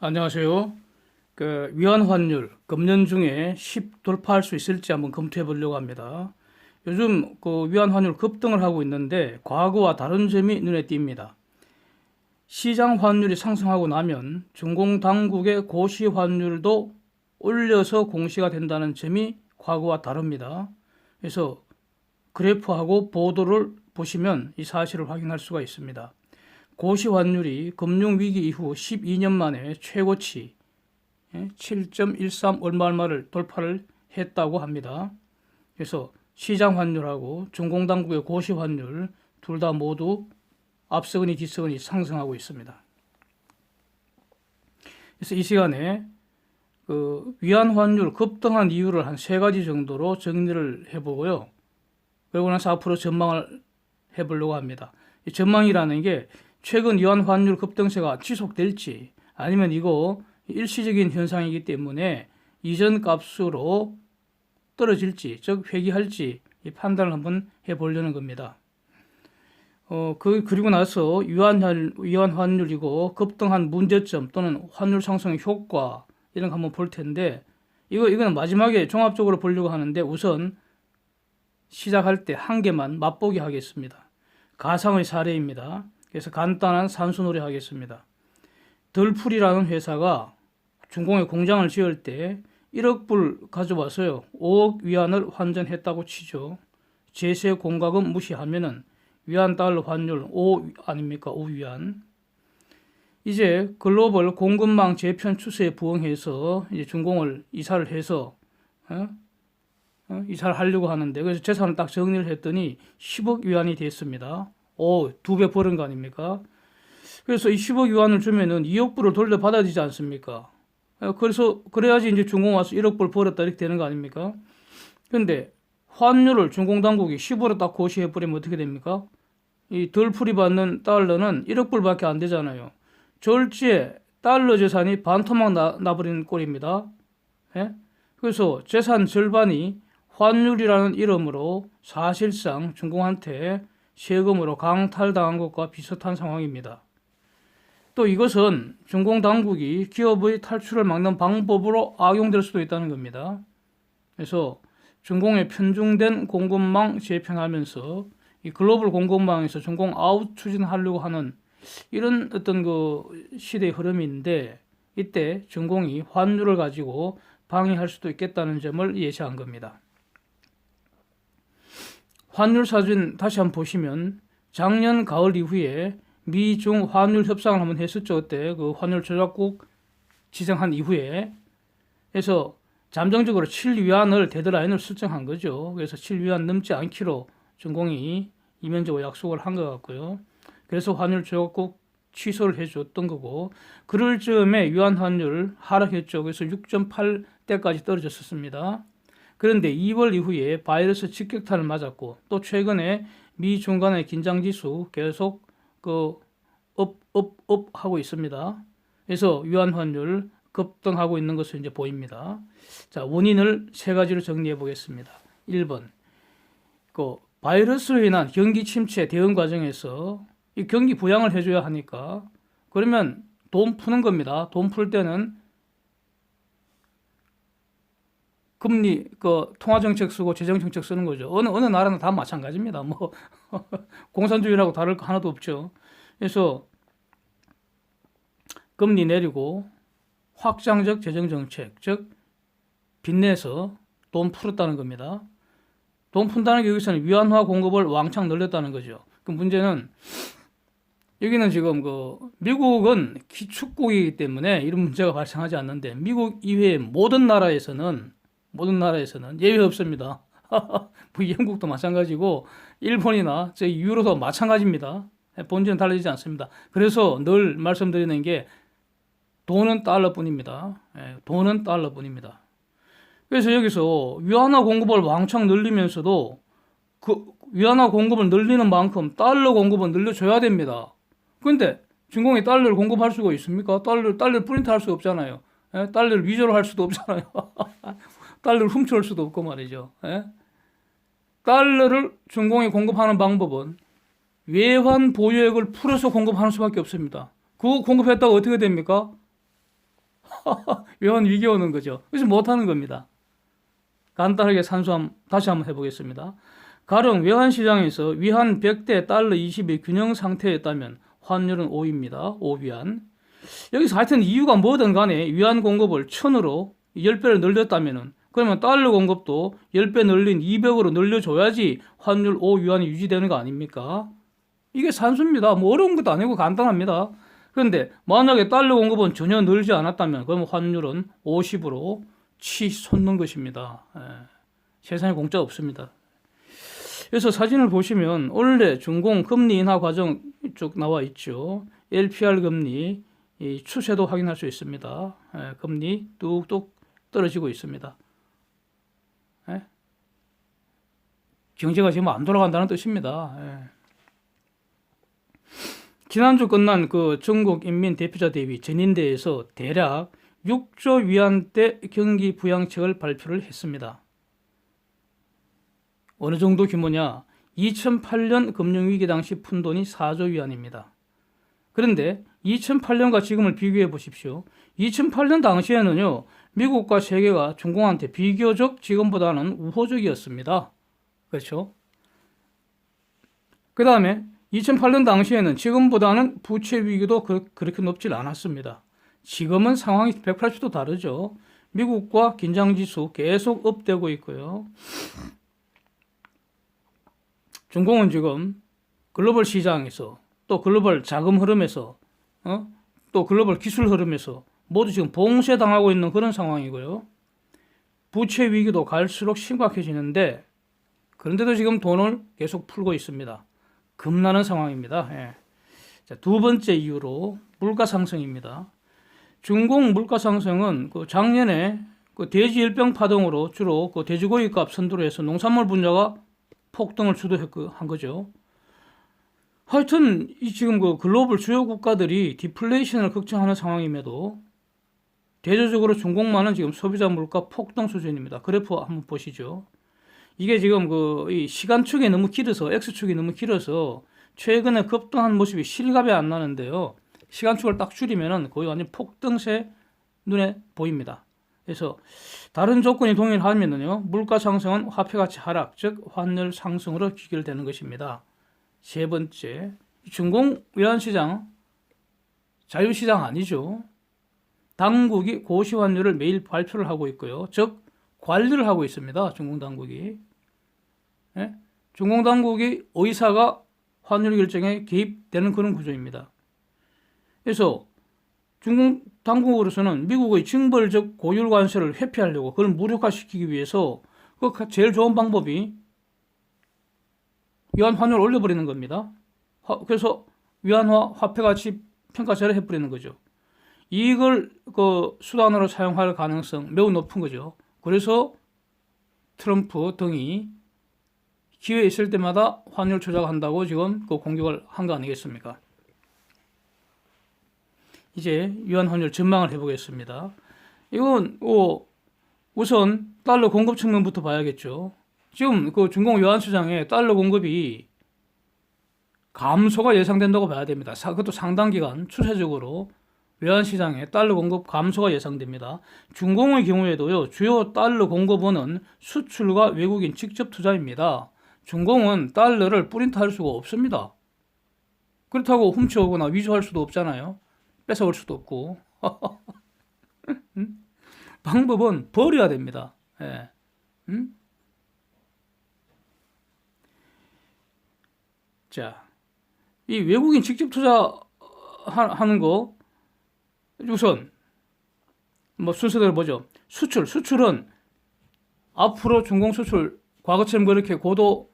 안녕하세요. 위안 환율 금년 중에 10 돌파할 수 있을지 한번 검토해 보려고 합니다. 요즘 위안 환율 급등을 하고 있는데 과거와 다른 점이 눈에 띕니다. 시장 환율이 상승하고 나면 중공 당국의 고시 환율도 올려서 공시가 된다는 점이 과거와 다릅니다. 그래서 그래프하고 보도를 보시면 이 사실을 확인할 수가 있습니다. 고시 환율이 금융위기 이후 12년 만에 최고치 7.13 얼마를 돌파를 했다고 합니다. 그래서 시장 환율하고 중공당국의 고시 환율 둘 다 모두 앞서거니 뒤서거니 상승하고 있습니다. 그래서 이 시간에 위안 환율 급등한 이유를 한 세 가지 정도로 정리를 해보고요. 그리고 나서 앞으로 전망을 해보려고 합니다. 이 전망이라는 게 최근 위안 환율 급등세가 지속될지 아니면 이거 일시적인 현상이기 때문에 이전 값으로 떨어질지 즉 회귀할지 이 판단을 한번 해보려는 겁니다. 그리고 나서 위안 환율이고 급등한 문제점 또는 환율 상승의 효과 이런 거 한번 볼 텐데 이거는 마지막에 종합적으로 보려고 하는데 우선 시작할 때 한 개만 맛보기 하겠습니다. 가상의 사례입니다. 그래서 간단한 산수놀이 하겠습니다. 덜풀이라는 회사가 중공에 공장을 지을 때 1억 불 가져와서요. 5억 위안을 환전했다고 치죠. 제세 공과금 무시하면은 위안 달러 환율 5 아닙니까? 5위안. 이제 글로벌 공급망 재편 추세에 부응해서 이제 중공을 이사를 해서 이사를 하려고 하는데 그래서 재산을 딱 정리를 했더니 10억 위안이 됐습니다. 두 배 벌은 거 아닙니까? 그래서 이 10억 위안을 주면은 2억 불을 돌려받아야 되지 않습니까? 그래서 그래야지 이제 중공 와서 1억 불 벌었다 이렇게 되는 거 아닙니까? 근데 환율을 중공 당국이 10으로 딱 고시해 버리면 어떻게 됩니까? 이 덜풀이 받는 달러는 1억 불밖에 안 되잖아요. 졸지에 달러 재산이 반토막 나버리는 꼴입니다. 예? 그래서 재산 절반이 환율이라는 이름으로 사실상 중공한테 세금으로 강탈당한 것과 비슷한 상황입니다. 또 이것은 중공 당국이 기업의 탈출을 막는 방법으로 악용될 수도 있다는 겁니다. 그래서 중공에 편중된 공급망 재편하면서 이 글로벌 공급망에서 중공 아웃 추진하려고 하는 이런 어떤 시대의 흐름인데 이때 중공이 환율을 가지고 방해할 수도 있겠다는 점을 예시한 겁니다. 환율 사진 다시 한번 보시면 작년 가을 이후에 미중 환율 협상을 한번 했었죠. 그때 그 환율 조작국 지정한 이후에 그래서 잠정적으로 7위안을 데드라인을 설정한 거죠. 그래서 7위안 넘지 않기로 중공이 이면적으로 약속을 한 것 같고요. 그래서 환율 조작국 취소를 해줬던 거고 그럴 즈음에 위안 환율 하락했죠. 그래서 6.8대까지 떨어졌었습니다. 그런데 2월 이후에 바이러스 직격탄을 맞았고 또 최근에 미중 간의 긴장지수 계속 업 하고 있습니다. 그래서 위안 환율 급등하고 있는 것으로 이제 보입니다. 자, 원인을 세 가지로 정리해 보겠습니다. 1번, 바이러스로 인한 경기 침체 대응 과정에서 이 경기 부양을 해줘야 하니까 그러면 돈 푸는 겁니다. 돈 풀 때는 금리 통화정책 쓰고 재정정책 쓰는 거죠. 어느 나라는 다 마찬가지입니다. 뭐 공산주의라고 다를 거 하나도 없죠. 그래서 금리 내리고 확장적 재정정책, 즉 빚내서 돈 풀었다는 겁니다. 돈 푼다는 게 여기서는 위안화 공급을 왕창 늘렸다는 거죠. 그 문제는 여기는 지금 미국은 기축국이기 때문에 이런 문제가 발생하지 않는데 미국 이외의 모든 나라에서는 예외 없습니다. 뭐 영국도 마찬가지고 일본이나 저희 유로도 마찬가지입니다. 본질은 달라지지 않습니다. 그래서 늘 말씀드리는 게 돈은 달러뿐입니다. 돈은 달러뿐입니다. 그래서 여기서 위안화 공급을 왕창 늘리면서도 그 위안화 공급을 늘리는 만큼 달러 공급은 늘려줘야 됩니다. 그런데 중공이 달러를 공급할 수가 있습니까? 달러를 프린트할 수 없잖아요. 달러를 위조를 할 수도 없잖아요. 달러를 훔쳐올 수도 없고 말이죠. 달러를 중공에 공급하는 방법은 외환 보유액을 풀어서 공급하는 수밖에 없습니다. 그거 공급했다가 어떻게 됩니까? 외환 위기 오는 거죠. 그래서 못하는 겁니다. 간단하게 산수함 다시 한번 해보겠습니다. 가령 외환시장에서 위안 100대 달러 20의 균형 상태였다면 환율은 5입니다. 5위안. 여기서 하여튼 이유가 뭐든 간에 위안 공급을 1000으로 10배를 늘렸다면은 그러면 달러 공급도 10배 늘린 200으로 늘려줘야지 환율 5위안이 유지되는 거 아닙니까? 이게 산수입니다. 뭐 어려운 것도 아니고 간단합니다. 그런데 만약에 달러 공급은 전혀 늘지 않았다면 그러면 환율은 50으로 치솟는 것입니다. 세상에 공짜 없습니다. 그래서 사진을 보시면 원래 중공 금리 인하 과정 쭉 나와 있죠. LPR 금리 이 추세도 확인할 수 있습니다. 금리 뚝뚝 떨어지고 있습니다. 경제가 지금 안 돌아간다는 뜻입니다. 지난주 끝난 그 전국 인민 대표자 대회 전인대에서 대략 6조 위안대 경기 부양책을 발표를 했습니다. 어느 정도 규모냐? 2008년 금융위기 당시 푼돈이 4조 위안입니다. 그런데 2008년과 지금을 비교해 보십시오. 2008년 당시에는요, 미국과 세계가 중공한테 비교적 지금보다는 우호적이었습니다. 그렇죠? 그 다음에 2008년 당시에는 지금보다는 부채 위기도 그렇게 높지 않았습니다. 지금은 상황이 180도 다르죠. 미국과 긴장지수 계속 업되고 있고요. 중공은 지금 글로벌 시장에서 또 글로벌 자금 흐름에서 또 글로벌 기술 흐름에서 모두 지금 봉쇄당하고 있는 그런 상황이고요. 부채 위기도 갈수록 심각해지는데 그런데도 지금 돈을 계속 풀고 있습니다. 겁나는 상황입니다. 자, 두 번째 이유로 물가 상승입니다. 중공 물가 상승은 그 작년에 그 돼지열병 파동으로 주로 그 돼지고기 값 선도로 해서 농산물 분야가 폭등을 주도한 거죠. 하여튼 지금 그 글로벌 주요 국가들이 디플레이션을 걱정하는 상황임에도 대조적으로 중공만은 지금 소비자 물가 폭등 수준입니다. 그래프 한번 보시죠. 이게 지금 이 시간축이 너무 길어서 X축이 너무 길어서 최근에 급등한 모습이 실감이 안 나는데요. 시간축을 딱 줄이면은 거의 완전 폭등세 눈에 보입니다. 그래서 다른 조건이 동일하면은요, 물가 상승은 화폐 가치 하락, 즉 환율 상승으로 귀결되는 것입니다. 세 번째, 중공 외환시장 자유시장 아니죠. 당국이 고시환율을 매일 발표를 하고 있고요. 즉 관리를 하고 있습니다. 중공 당국이. 중공 당국이 의사가 환율 결정에 개입되는 그런 구조입니다. 그래서 중공 당국으로서는 미국의 징벌적 고율 관세를 회피하려고 그걸 무력화시키기 위해서 그 제일 좋은 방법이 위안 환율을 올려버리는 겁니다. 그래서 위안화 화폐 가치 평가세를 해버리는 거죠. 이걸 그 수단으로 사용할 가능성 매우 높은 거죠. 그래서 트럼프 등이 기회 있을 때마다 환율 조작한다고 지금 그 공격을 한 거 아니겠습니까? 이제 위안 환율 전망을 해보겠습니다. 이건 우선 달러 공급 측면부터 봐야겠죠. 지금 그 중공 외환 시장에 달러 공급이 감소가 예상된다고 봐야 됩니다. 그것도 상당 기간 추세적으로 외환 시장에 달러 공급 감소가 예상됩니다. 중공의 경우에도요, 주요 달러 공급원은 수출과 외국인 직접 투자입니다. 중공은 달러를 프린트할 수가 없습니다. 그렇다고 훔쳐오거나 위조할 수도 없잖아요. 뺏어올 수도 없고. 방법은 버려야 됩니다. 자, 이 외국인 직접 투자하는 거 우선 뭐 순서대로 보죠. 수출은 앞으로 중공 수출 과거처럼 그렇게 고도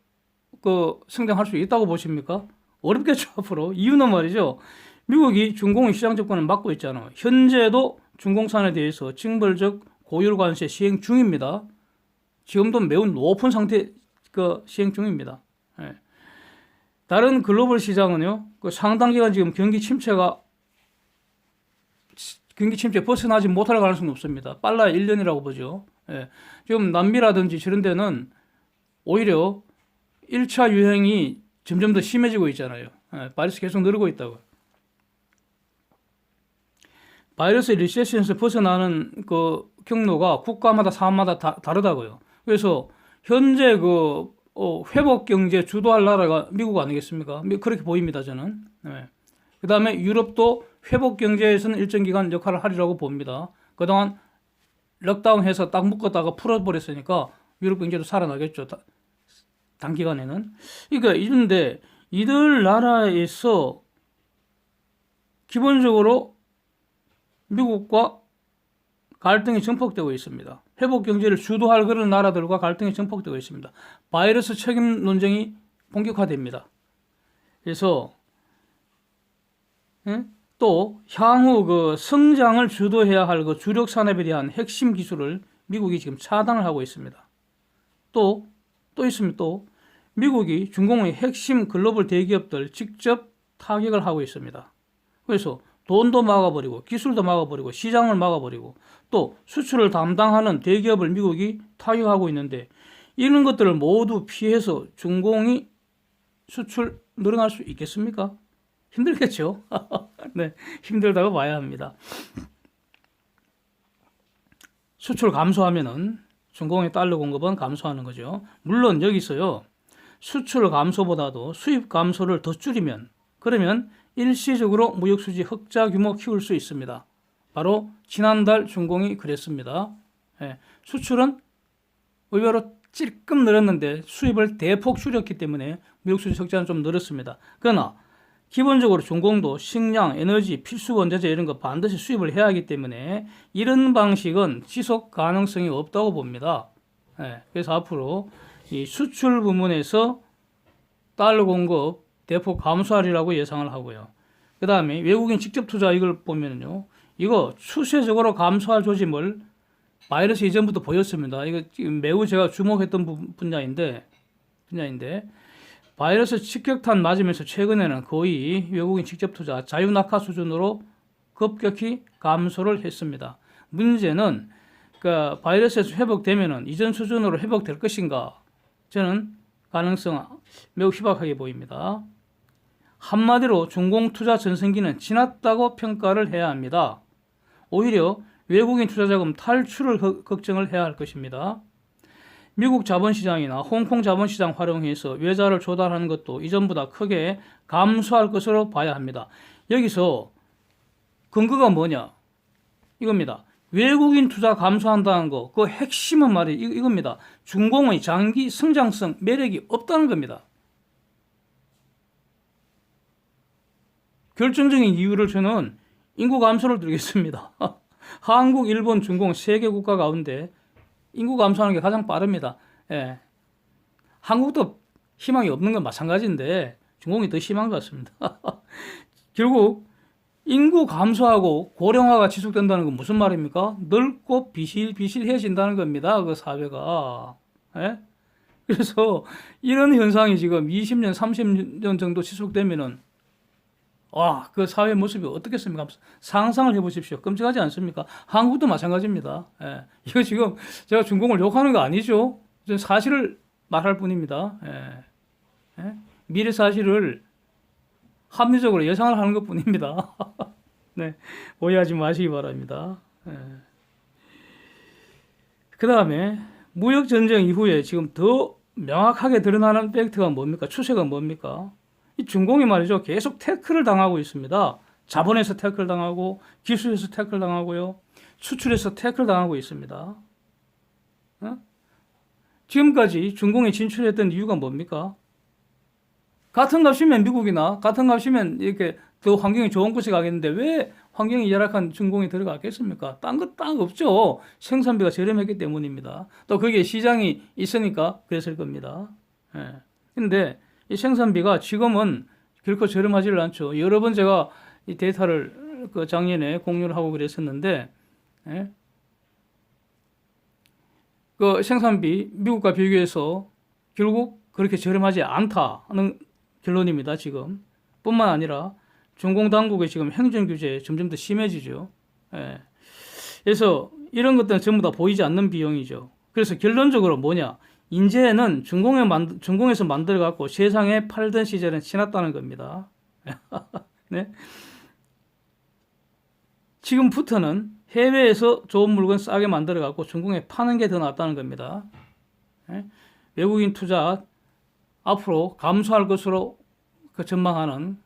성장할 수 있다고 보십니까? 어렵겠죠. 앞으로. 이유는 말이죠. 미국이 중공의 시장 접근을 막고 있잖아요. 현재도 중공산에 대해서 징벌적 고율 관세 시행 중입니다. 지금도 매우 높은 상태 시행 중입니다. 다른 글로벌 시장은요, 상당 기간 지금 경기 침체 벗어나지 못할 가능성이 높습니다. 빨라야 1년이라고 보죠. 지금 남미라든지 저런 데는 오히려 1차 유행이 점점 더 심해지고 있잖아요. 바이러스 계속 늘고 있다고. 바이러스 리세션에서 벗어나는 그 경로가 국가마다 사업마다 다르다고요. 그래서 현재 회복 경제 주도할 나라가 미국 아니겠습니까? 그렇게 보입니다, 저는. 네. 그 다음에 유럽도 회복 경제에서는 일정 기간 역할을 하리라고 봅니다. 그동안 럭다운해서 딱 묶었다가 풀어버렸으니까 유럽 경제도 살아나겠죠. 단기간에는. 그러니까 이런데 이들 나라에서 기본적으로 미국과 갈등이 증폭되고 있습니다. 회복 경제를 주도할 그런 나라들과 갈등이 증폭되고 있습니다. 바이러스 책임 논쟁이 본격화됩니다. 그래서 또 향후 그 성장을 주도해야 할 그 주력 산업에 대한 핵심 기술을 미국이 지금 차단을 하고 있습니다. 또 있습니다. 또 미국이 중공의 핵심 글로벌 대기업들 직접 타격을 하고 있습니다. 그래서 돈도 막아버리고 기술도 막아버리고 시장을 막아버리고 또 수출을 담당하는 대기업을 미국이 타격하고 있는데 이런 것들을 모두 피해서 중공이 수출 늘어날 수 있겠습니까? 힘들겠죠. 네, 힘들다고 봐야 합니다. 수출 감소하면은 중공의 달러 공급은 감소하는 거죠. 물론 여기서요. 수출 감소보다도 수입 감소를 더 줄이면 그러면 일시적으로 무역 수지 흑자 규모 키울 수 있습니다. 바로 지난달 중공이 그랬습니다. 예, 수출은 의외로 찔끔 늘었는데 수입을 대폭 줄였기 때문에 무역 수지 흑자는 좀 늘었습니다. 그러나 기본적으로 중공도 식량, 에너지, 필수 원자재 이런 거 반드시 수입을 해야 하기 때문에 이런 방식은 지속 가능성이 없다고 봅니다. 예, 그래서 앞으로 이 수출 부문에서 달러 공급 대폭 감소하리라고 예상을 하고요. 그 다음에 외국인 직접 투자 이걸 보면요. 이거 추세적으로 감소할 조짐을 바이러스 이전부터 보였습니다. 이거 지금 매우 제가 주목했던 분야인데 바이러스 직격탄 맞으면서 최근에는 거의 외국인 직접 투자 자유낙하 수준으로 급격히 감소를 했습니다. 문제는 그 바이러스에서 회복되면은 이전 수준으로 회복될 것인가? 저는 가능성 매우 희박하게 보입니다. 한마디로 중공 투자 전성기는 지났다고 평가를 해야 합니다. 오히려 외국인 투자자금 탈출을 걱정을 해야 할 것입니다. 미국 자본시장이나 홍콩 자본시장 활용해서 외자를 조달하는 것도 이전보다 크게 감소할 것으로 봐야 합니다. 여기서 근거가 뭐냐? 이겁니다. 외국인 투자 감소한다는 거, 그 핵심은 말이 이겁니다. 중공의 장기 성장성 매력이 없다는 겁니다. 결정적인 이유를 저는 인구 감소를 드리겠습니다. 한국, 일본, 중공 3개 국가 가운데 인구 감소하는 게 가장 빠릅니다. 예. 한국도 희망이 없는 건 마찬가지인데 중공이 더 심한 것 같습니다. 결국 인구 감소하고 고령화가 지속된다는 건 무슨 말입니까? 넓고 비실비실해진다는 겁니다. 그 사회가. 예? 그래서 이런 현상이 지금 20년, 30년 정도 지속되면은 와, 그 사회 모습이 어떻겠습니까? 상상을 해보십시오. 끔찍하지 않습니까? 한국도 마찬가지입니다. 예. 이거 지금 제가 중공을 욕하는 거 아니죠? 사실을 말할 뿐입니다. 예. 예? 미래 사실을 합리적으로 예상을 하는 것 뿐입니다. 네, 오해하지 마시기 바랍니다. 예. 그 다음에 무역전쟁 이후에 지금 더 명확하게 드러나는 팩트가 뭡니까? 추세가 뭡니까? 이 중공이 말이죠. 계속 태클을 당하고 있습니다. 자본에서 태클 당하고 기술에서 태클 당하고요. 수출에서 태클 당하고 있습니다. 어? 지금까지 중공에 진출했던 이유가 뭡니까? 같은 값이면 미국이나 같은 값이면 이렇게 더 환경이 좋은 곳에 가겠는데 왜 환경이 열악한 중공에 들어갔겠습니까? 딴 거 딱 없죠. 생산비가 저렴했기 때문입니다. 또 거기에 시장이 있으니까 그랬을 겁니다. 예. 근데 이 생산비가 지금은 결코 저렴하지를 않죠. 여러 번 제가 이 데이터를 그 작년에 공유를 하고 그랬었는데, 예? 그 생산비 미국과 비교해서 결국 그렇게 저렴하지 않다는 결론입니다. 지금 뿐만 아니라 중공 당국의 지금 행정 규제 점점 더 심해지죠. 예. 그래서 이런 것들은 전부 다 보이지 않는 비용이죠. 그래서 결론적으로 뭐냐? 이제는 중공에서 만들어 갖고 세상에 팔던 시절은 지났다는 겁니다. 네? 지금부터는 해외에서 좋은 물건 싸게 만들어 갖고 중국에 파는 게 더 낫다는 겁니다. 예? 외국인 투자 앞으로 감소할 것으로 전망하는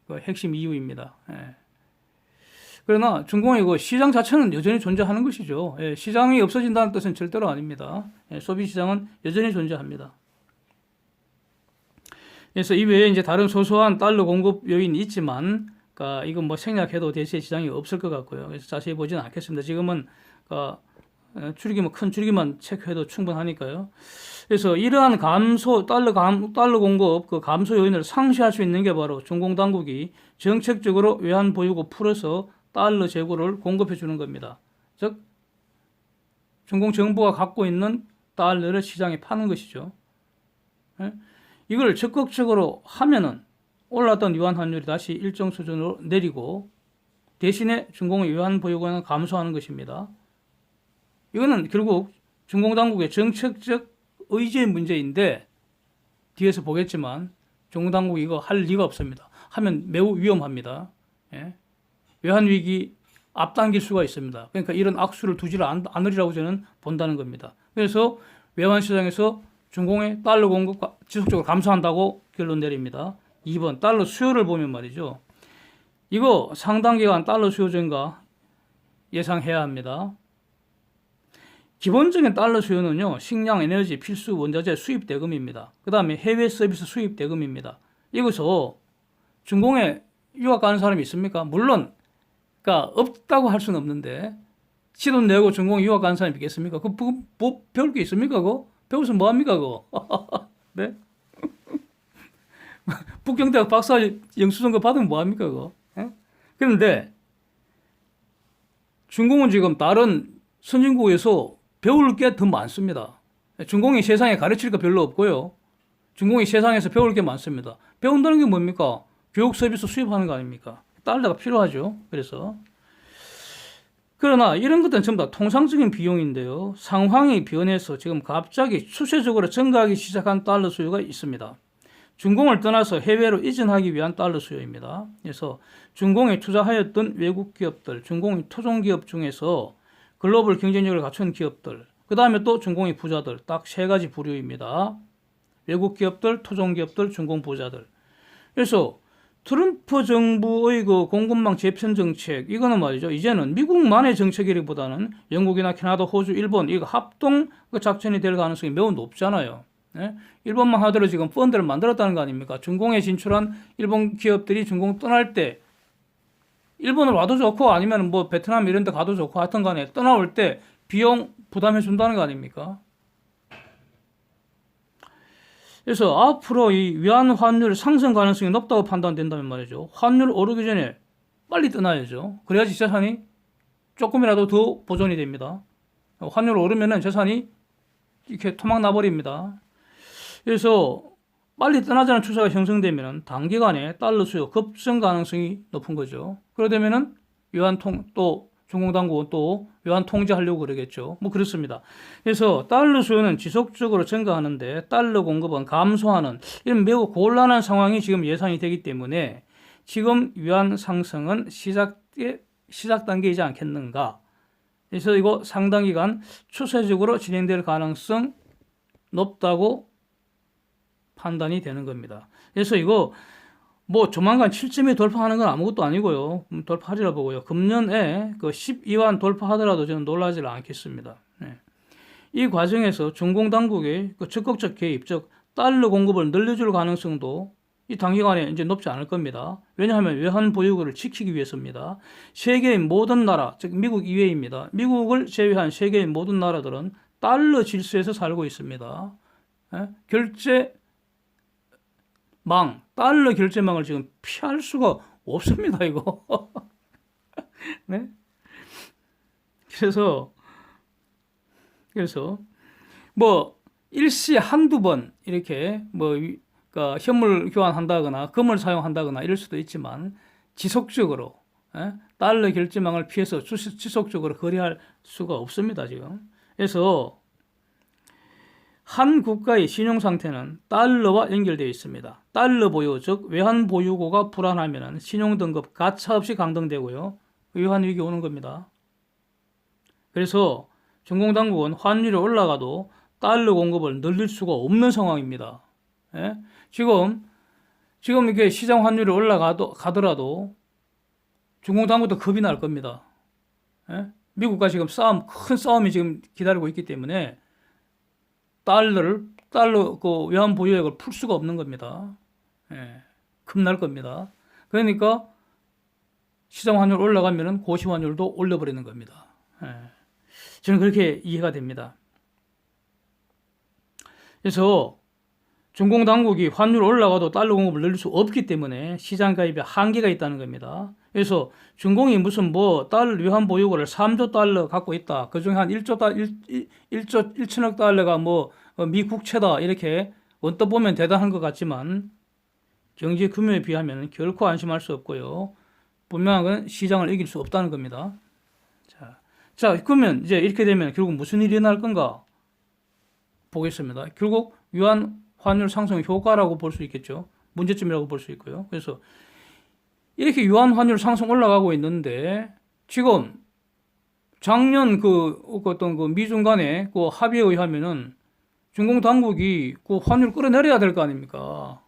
그 핵심 이유입니다. 예. 그러나 중공의 그 시장 자체는 여전히 존재하는 것이죠. 예, 시장이 없어진다는 뜻은 절대로 아닙니다. 예, 소비 시장은 여전히 존재합니다. 그래서 이 외에 이제 다른 소소한 달러 공급 요인이 있지만, 그러니까 이건 뭐 생략해도 대세 시장이 없을 것 같고요. 그래서 자세히 보지는 않겠습니다. 지금은 줄이기만 큰 줄이기만 체크해도 충분하니까요. 그래서 이러한 달러 공급 그 감소 요인을 상쇄할 수 있는 게 바로 중공 당국이 정책적으로 외환 보유고 풀어서 달러 재고를 공급해 주는 겁니다. 즉 중공 정부가 갖고 있는 달러를 시장에 파는 것이죠. 예? 이걸 적극적으로 하면은 올랐던 유한 환율이 다시 일정 수준으로 내리고 대신에 중공의 외환 보유고는 감소하는 것입니다. 이거는 결국 중공 당국의 정책적 의지의 문제인데 뒤에서 보겠지만 중공 당국이 이거 할 리가 없습니다. 하면 매우 위험합니다. 예? 외환 위기 앞당길 수가 있습니다. 그러니까 이런 악수를 두지를 않으리라고 저는 본다는 겁니다. 그래서 외환 시장에서 중공의 달러 공급가 지속적으로 감소한다고 결론 내립니다. 2번 달러 수요를 보면 말이죠. 이거 상당 기간 달러 수요 증가 예상해야 합니다. 기본적인 달러 수요는요, 식량, 에너지, 필수 원자재 수입 대금입니다. 그 다음에 해외 서비스 수입 대금입니다. 여기서 중공에 유학 가는 사람이 있습니까? 물론, 그러니까 없다고 할 수는 없는데 시돈 내고 중공에 유학 가는 사람이 있겠습니까? 뭐 배울 게 있습니까? 그거 배우서 뭐 합니까? 그거 네? 북경대학 박사 영수증 받으면 뭐 합니까? 그거 예? 그런데 중공은 지금 다른 선진국에서 배울 게 더 많습니다. 중공이 세상에 가르칠 거 별로 없고요. 중공이 세상에서 배울 게 많습니다. 배운다는 게 뭡니까? 교육 서비스 수입하는 거 아닙니까? 달러가 필요하죠. 그러나 이런 것들은 전부 다 통상적인 비용인데요. 상황이 변해서 지금 갑자기 추세적으로 증가하기 시작한 달러 수요가 있습니다. 중공을 떠나서 해외로 이전하기 위한 달러 수요입니다. 그래서 중공에 투자하였던 외국 기업들, 중공의 토종기업 중에서 글로벌 경쟁력을 갖춘 기업들, 그 다음에 또 중공의 부자들, 딱 세 가지 부류입니다. 외국 기업들, 토종기업들, 중공 부자들. 그래서 트럼프 정부의 그 공급망 재편 정책, 이거는 말이죠. 이제는 미국만의 정책이라기보다는 영국이나 캐나다, 호주, 일본, 이거 합동 작전이 될 가능성이 매우 높잖아요. 네? 일본만 하더라도 지금 펀드를 만들었다는 거 아닙니까? 중공에 진출한 일본 기업들이 중공 떠날 때 일본을 와도 좋고 아니면 뭐 베트남 이런 데 가도 좋고 하여튼 간에 떠나올 때 비용 부담해 준다는 거 아닙니까? 그래서 앞으로 이 위안 환율 상승 가능성이 높다고 판단된다면 말이죠. 환율 오르기 전에 빨리 떠나야죠. 그래야지 재산이 조금이라도 더 보존이 됩니다. 환율 오르면은 재산이 이렇게 토막 나버립니다. 그래서 빨리 떠나자는 추세가 형성되면 단기간에 달러 수요 급증 가능성이 높은 거죠. 그러다면은 또 중공 당국은 또 외환 통제하려고 그러겠죠. 뭐 그렇습니다. 그래서 달러 수요는 지속적으로 증가하는데 달러 공급은 감소하는 이런 매우 곤란한 상황이 지금 예상이 되기 때문에 지금 위안 상승은 시작 단계이지 않겠는가. 그래서 이거 상당 기간 추세적으로 진행될 가능성 높다고 판단이 되는 겁니다. 그래서 이거 뭐 조만간 7점에 돌파하는 건 아무것도 아니고요. 돌파하리라 보고요. 금년에 그 12완 돌파하더라도 저는 놀라지 않겠습니다. 네. 이 과정에서 중공 당국의 그 적극적 개입, 즉 달러 공급을 늘려줄 가능성도 이 단기간에 이제 높지 않을 겁니다. 왜냐하면 외환 보유고를 지키기 위해서입니다. 세계의 모든 나라, 즉 미국 이외입니다. 미국을 제외한 세계의 모든 나라들은 달러 질서에서 살고 있습니다. 네? 달러 결제망을 지금 피할 수가 없습니다, 이거. 네? 그래서 뭐 일시에 한두 번 이렇게 뭐 그러니까 현물 교환한다거나 금을 사용한다거나 이럴 수도 있지만 지속적으로 달러 결제망을 피해서 지속적으로 거래할 수가 없습니다, 지금. 그래서 한 국가의 신용 상태는 달러와 연결되어 있습니다. 달러 보유, 즉 외환 보유고가 불안하면 신용 등급 가차없이 강등되고요. 외환 위기 오는 겁니다. 그래서 중공 당국은 환율이 올라가도 달러 공급을 늘릴 수가 없는 상황입니다. 예? 지금 이게 시장 환율이 가더라도 중공 당국도 겁이 날 겁니다. 예? 미국과 지금 큰 싸움이 지금 기다리고 있기 때문에 달러 그 외환 보유액을 풀 수가 없는 겁니다. 예. 겁날 겁니다. 그러니까 시장 환율 올라가면은 고시 환율도 올려버리는 겁니다. 예. 저는 그렇게 이해가 됩니다. 그래서 중공 당국이 환율 올라가도 달러 공급을 늘릴 수 없기 때문에 시장 가입에 한계가 있다는 겁니다. 그래서 중공이 무슨 달러 외환 보유고를 3조 달러 갖고 있다. 그중에 한 1조 1천억 달러가 미 국채다. 이렇게 언뜻 보면 대단한 것 같지만 경제 규모에 비하면 결코 안심할 수 없고요. 분명한 건 시장을 이길 수 없다는 겁니다. 자, 그러면 이제 이렇게 되면 결국 무슨 일이 일어날 건가 보겠습니다. 결국 유한 환율 상승 효과라고 볼 수 있겠죠. 문제점이라고 볼 수 있고요. 그래서 이렇게 유한 환율 상승 올라가고 있는데 지금 작년 어떤 미중 간의 합의에 의하면은 중공 당국이 환율 끌어내려야 될 거 아닙니까?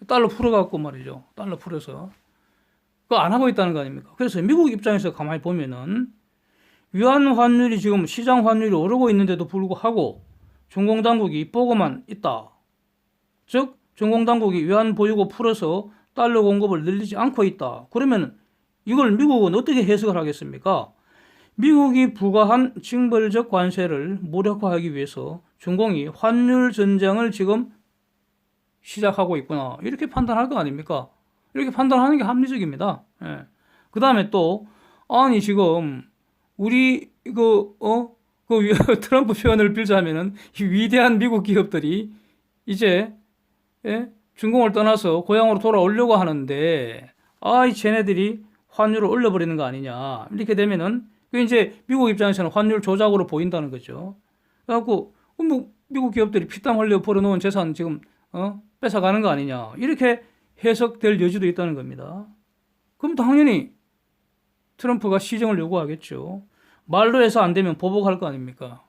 달러 풀어갖고 말이죠. 달러 풀어서. 그거 안 하고 있다는 거 아닙니까? 그래서 미국 입장에서 가만히 보면은 위안 환율이 지금 시장 환율이 오르고 있는데도 불구하고 중공 당국이 보고만 있다. 즉 중공 당국이 위안 보유고 풀어서 달러 공급을 늘리지 않고 있다. 그러면 이걸 미국은 어떻게 해석을 하겠습니까? 미국이 부과한 징벌적 관세를 무력화하기 위해서 중공이 환율 전쟁을 지금 시작하고 있구나. 이렇게 판단할 거 아닙니까? 이렇게 판단하는 게 합리적입니다. 예. 그 다음에 또 아니 지금 우리 트럼프 표현을 빌자면은 이 위대한 미국 기업들이 이제 중공을 떠나서 고향으로 돌아오려고 하는데 쟤네들이 환율을 올려버리는 거 아니냐. 이렇게 되면은 이제 미국 입장에서는 환율 조작으로 보인다는 거죠. 그래갖고 미국 기업들이 피땀 흘려 벌어놓은 재산 지금 뺏어가는 거 아니냐. 이렇게 해석될 여지도 있다는 겁니다. 그럼 당연히 트럼프가 시정을 요구하겠죠. 말로 해서 안 되면 보복할 거 아닙니까?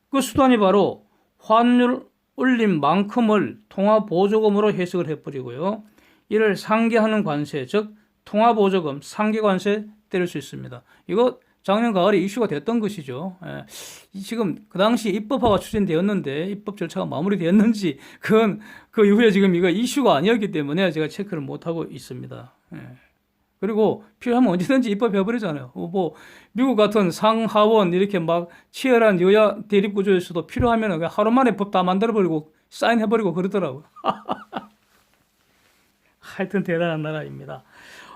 그 수단이 바로 환율 올린 만큼을 통화보조금으로 해석을 해버리고요. 이를 상계하는 관세, 즉 통화보조금 상계관세 때릴 수 있습니다. 이거 작년 가을에 이슈가 됐던 것이죠. 지금 그 당시 입법화가 추진되었는데 입법 절차가 마무리되었는지 그건 그 이후에 지금 이거 이슈가 아니었기 때문에 제가 체크를 못하고 있습니다. 그리고 필요하면 언제든지 입법해버리잖아요. 미국 같은 상하원 이렇게 막 치열한 여야 대립 구조에서도 필요하면 그냥 하루 만에 법 다 만들어버리고 사인해버리고 그러더라고요. 하여튼 대단한 나라입니다.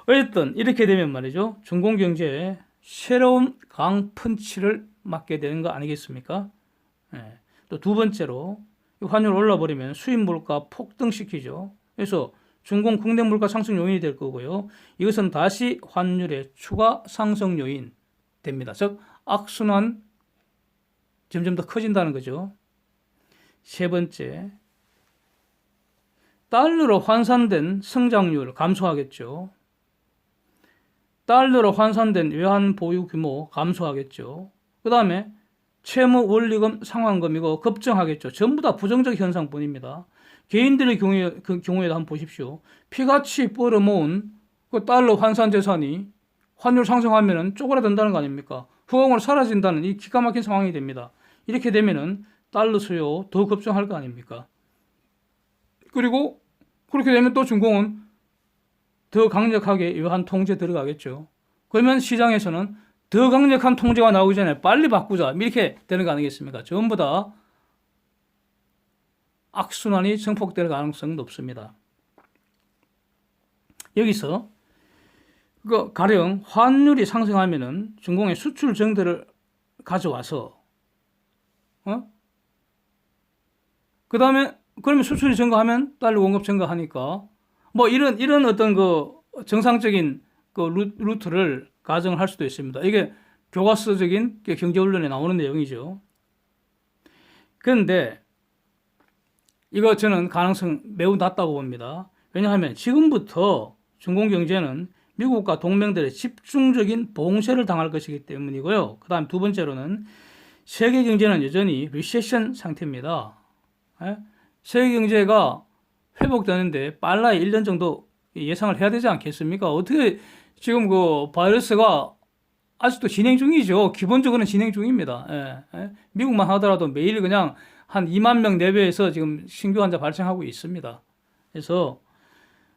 어쨌든 이렇게 되면 말이죠. 중공 경제에 새로운 강펀치를 맞게 되는 거 아니겠습니까? 또 두 번째로 환율 올라버리면 수입 물가 폭등시키죠. 그래서 중공 국내 물가 상승 요인이 될 거고요. 이것은 다시 환율의 추가 상승 요인 됩니다. 즉 악순환 점점 더 커진다는 거죠. 세 번째, 달러로 환산된 성장률 감소하겠죠. 달러로 환산된 외환 보유 규모 감소하겠죠. 그 다음에 채무 원리금 상환금 이거 급증하겠죠. 전부 다 부정적 현상뿐입니다. 개인들의 경우에도 한번 보십시오. 피같이 벌어모은 그 달러 환산 재산이 환율 상승하면은 쪼그라든다는 거 아닙니까? 후공으로 사라진다는 이 기가 막힌 상황이 됩니다. 이렇게 되면은 달러 수요 더 급증할 거 아닙니까? 그리고 그렇게 되면 또 중공은 더 강력하게 외환 통제 들어가겠죠. 그러면 시장에서는 더 강력한 통제가 나오기 전에 빨리 바꾸자 이렇게 되는 거 아니겠습니까? 전부 다 악순환이 증폭될 가능성은 높습니다. 여기서 가령 환율이 상승하면은 중공의 수출 정대를 가져와서 그 다음에 그러면 수출이 증가하면 달러 공급 증가하니까 이런 어떤 정상적인 루트를 가정을 할 수도 있습니다. 이게 교과서적인 경제훈련에 나오는 내용이죠. 그런데 이거 저는 가능성 매우 낮다고 봅니다. 왜냐하면 지금부터 중공 경제는 미국과 동맹들의 집중적인 봉쇄를 당할 것이기 때문이고요. 그 다음 두 번째로는 세계 경제는 여전히 리세션 상태입니다. 예? 세계 경제가 회복되는데 빨라야 1년 정도 예상을 해야 되지 않겠습니까? 어떻게 지금 그 바이러스가 아직도 진행 중이죠. 기본적으로는 진행 중입니다. 예, 예. 미국만 하더라도 매일 그냥 한 2만 명 내외에서 지금 신규 환자 발생하고 있습니다. 그래서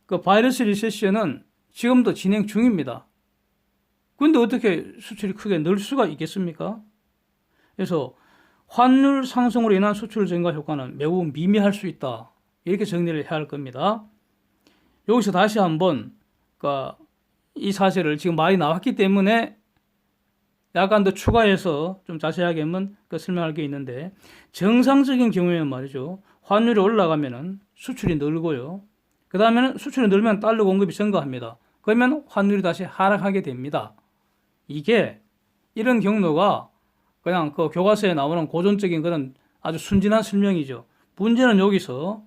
그 바이러스 리세션은 지금도 진행 중입니다. 근데 어떻게 수출이 크게 늘 수가 있겠습니까? 그래서 환율 상승으로 인한 수출 증가 효과는 매우 미미할 수 있다. 이렇게 정리를 해야 할 겁니다. 여기서 다시 한번 이 사실을 지금 말이 나왔기 때문에 약간 더 추가해서 좀 자세하게 한번 설명할 게 있는데, 정상적인 경우에는 말이죠, 환율이 올라가면은 수출이 늘고요. 그 다음에는 수출이 늘면 달러 공급이 증가합니다. 그러면 환율이 다시 하락하게 됩니다. 이게 이런 경로가 그냥 그 교과서에 나오는 고전적인 그런 아주 순진한 설명이죠. 문제는 여기서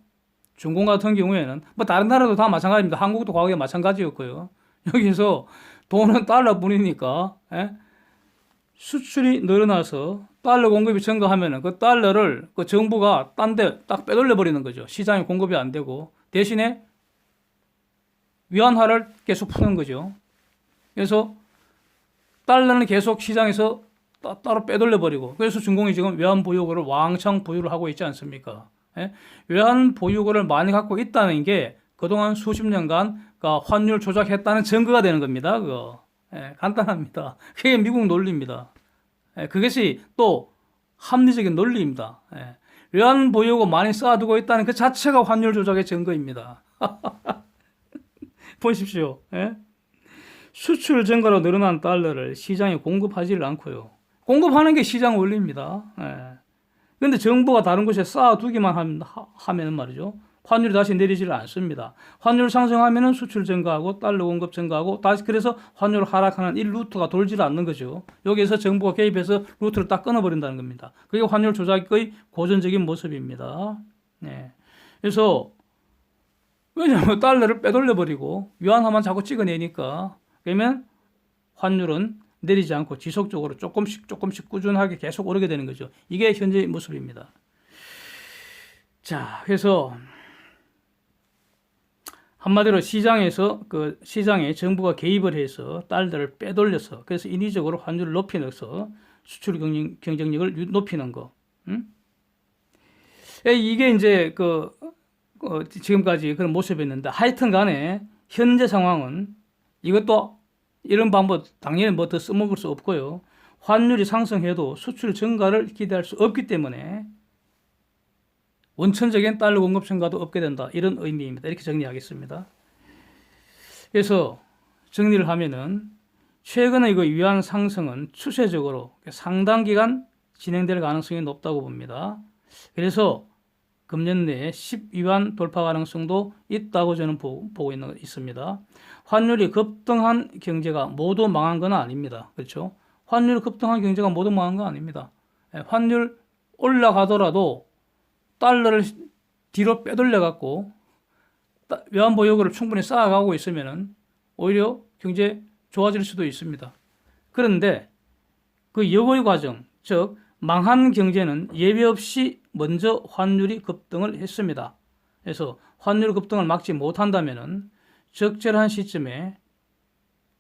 중공 같은 경우에는 뭐 다른 나라도 다 마찬가지입니다. 한국도 과거에 마찬가지였고요. 여기서 돈은 달러뿐이니까 수출이 늘어나서 달러 공급이 증가하면은 그 달러를 그 정부가 딴 데 딱 빼돌려 버리는 거죠. 시장에 공급이 안 되고 대신에 위안화를 계속 푸는 거죠. 그래서 달러는 계속 시장에서 따로 빼돌려 버리고, 그래서 중공이 지금 외환 보유고를 왕창 보유를 하고 있지 않습니까? 외환 보유고를 많이 갖고 있다는 게 그동안 수십 년간 환율 조작했다는 증거가 되는 겁니다. 그거. 간단합니다. 그게 미국 논리입니다. 그것이 또 합리적인 논리입니다. 외환 보유고 많이 쌓아두고 있다는 그 자체가 환율 조작의 증거입니다. 보십시오. 수출 증가로 늘어난 달러를 시장에 공급하지를 않고요. 공급하는 게 시장 원리입니다. 그런데 정부가 다른 곳에 쌓아두기만 하면 말이죠, 환율이 다시 내리지를 않습니다. 환율 상승하면 수출 증가하고 달러 공급 증가하고 다시, 그래서 환율 하락하는 이 루트가 돌지를 않는 거죠. 여기에서 정부가 개입해서 루트를 딱 끊어버린다는 겁니다. 그게 환율 조작의 고전적인 모습입니다. 그래서 왜냐하면 달러를 빼돌려버리고 위안화만 자꾸 찍어내니까, 그러면 환율은 내리지 않고 지속적으로 조금씩 꾸준하게 계속 오르게 되는 거죠. 이게 현재의 모습입니다. 자, 그래서 한마디로 시장에서 시장에 정부가 개입을 해서 달러를 빼돌려서, 그래서 인위적으로 환율을 높여서 수출 경쟁력을 높이는 거. 이게 이제 지금까지 그런 모습이었는데, 하여튼 간에 현재 상황은 이것도 이런 방법 당연히 뭐 더 써먹을 수 없고요. 환율이 상승해도 수출 증가를 기대할 수 없기 때문에 원천적인 달러 공급 증가도 없게 된다. 이런 의미입니다. 이렇게 정리하겠습니다. 그래서 정리를 하면은 최근의 그 위안 상승은 추세적으로 상당 기간 진행될 가능성이 높다고 봅니다. 그래서 금년 내에 10위안 돌파 가능성도 있다고 저는 보고 있습니다. 환율이 급등한 경제가 모두 망한 건 아닙니다. 그렇죠? 환율이 급등한 경제가 모두 망한 건 아닙니다. 환율 올라가더라도 달러를 뒤로 빼돌려 갖고 외환 보유고를 충분히 쌓아가고 있으면은 오히려 경제 좋아질 수도 있습니다. 그런데 그 역의 과정, 즉 망한 경제는 예외 없이 먼저 환율이 급등을 했습니다. 그래서 환율 급등을 막지 못한다면은 적절한 시점에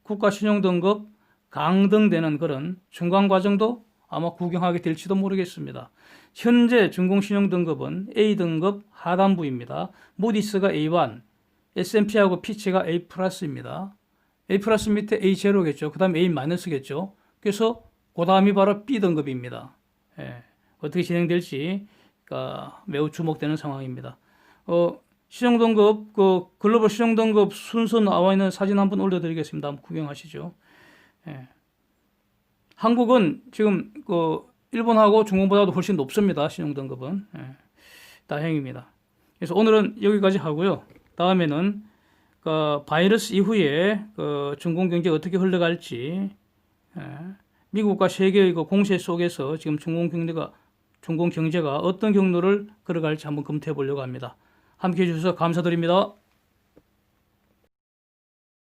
국가 신용등급 강등되는 그런 중간 과정도 아마 구경하게 될지도 모르겠습니다. 현재 중공신용등급은 A등급 하단부입니다. 무디스가 A1, S&P하고 피치가 A+입니다. A+ 밑에 A0겠죠. 그 다음에 A-겠죠. 그래서 그 다음이 바로 B등급입니다. 어떻게 진행될지 매우 주목되는 상황입니다. 신용등급, 글로벌 신용등급 순서 나와 있는 사진 한번 올려드리겠습니다. 한번 구경하시죠. 한국은 지금 일본하고 중국보다도 훨씬 높습니다. 신용등급은. 다행입니다. 그래서 오늘은 여기까지 하고요. 다음에는 바이러스 이후에 중국 경제가 어떻게 흘러갈지, 미국과 세계의 공세 속에서 지금 중국 경제가 어떤 경로를 걸어갈지 한번 검토해 보려고 합니다. 함께해 주셔서 감사드립니다.